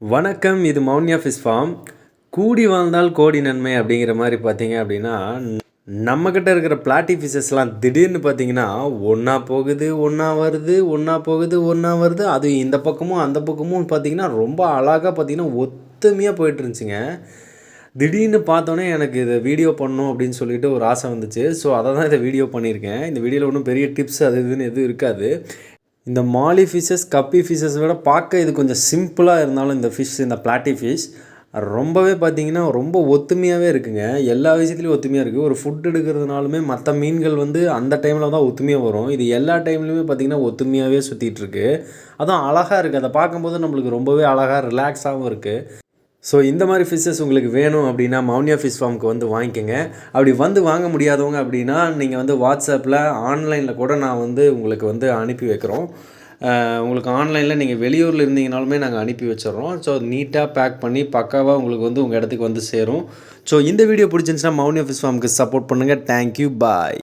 வணக்கம். இது மௌன்யா fish form. கூடி வாழ்ந்தால் கோடி நன்மை அப்படிங்கிற மாதிரி பார்த்தீங்க அப்படின்னா, நம்மக்கிட்ட இருக்கிற பிளாட்டி ஃபிஷஸ்லாம் திடீர்னு பார்த்தீங்கன்னா, ஒன்றா போகுது, ஒன்றா வருது, ஒன்றா போகுது, ஒன்றா வருது. அது இந்த பக்கமும் அந்த பக்கமும் பார்த்தீங்கன்னா, ரொம்ப அழகாக பார்த்தீங்கன்னா ஒத்துமையாக போயிட்டுருந்துச்சுங்க. திடீர்னு பார்த்தோன்னே எனக்கு இதை வீடியோ பண்ணணும் அப்படின்னு சொல்லிட்டு ஒரு ஆசை வந்துச்சு. ஸோ அதை தான் இதை வீடியோ பண்ணியிருக்கேன். இந்த வீடியோவில் ஒன்றும் பெரிய டிப்ஸ் அது இதுன்னு எதுவும் இருக்காது. இந்த மாலி ஃபிஷ்ஷஸ் கப்பி ஃபிஷ்ஷஸ் விட பார்க்க இது கொஞ்சம் சிம்பிளாக இருந்தாலும் இந்த ஃபிஷ் இந்த பிளாட்டி ஃபிஷ் ரொம்பவே பார்த்தீங்கன்னா ரொம்ப ஒத்துமையாகவே இருக்குங்க. எல்லா விஷயத்துலையும் ஒத்துமையாக இருக்குது. ஒரு ஃபுட் எடுக்கிறதுனாலுமே மற்ற மீன்கள் வந்து அந்த டைமில் தான் ஒத்துமையாக வரும். இது எல்லா டைம்லையுமே பார்த்திங்கன்னா ஒத்துமையாகவே சுற்றிட்டுருக்கு. அதுவும் அழகாக இருக்குது. அதை பார்க்கும்போது நம்மளுக்கு ரொம்பவே அழகாக ரிலாக்ஸாகவும் இருக்குது. ஸோ இந்த மாதிரி ஃபிஷ்ஷஸ் உங்களுக்கு வேணும் அப்படின்னா மௌன்யா ஃபிஷ் ஃபார்முக்கு வந்து வாங்கிக்கோங்க. அப்படி வந்து வாங்க முடியாதவங்க அப்படின்னா நீங்கள் வந்து வாட்ஸ்அப்பில் ஆன்லைனில் கூட நான் வந்து உங்களுக்கு வந்து அனுப்பி வைக்கிறோம். உங்களுக்கு ஆன்லைனில் நீங்கள் வெளியூரில் இருந்தீங்கனாலுமே நாங்கள் அனுப்பி வச்சிடுறோம். ஸோ நீட்டாக பேக் பண்ணி பக்காவாக உங்களுக்கு வந்து உங்கள் இடத்துக்கு வந்து சேரும். ஸோ இந்த வீடியோ பிடிச்சிருந்துச்சுன்னா மௌன்யா ஃபிஷ் ஃபார்முக்கு சப்போர்ட் பண்ணுங்கள். தேங்க்யூ. பாய்.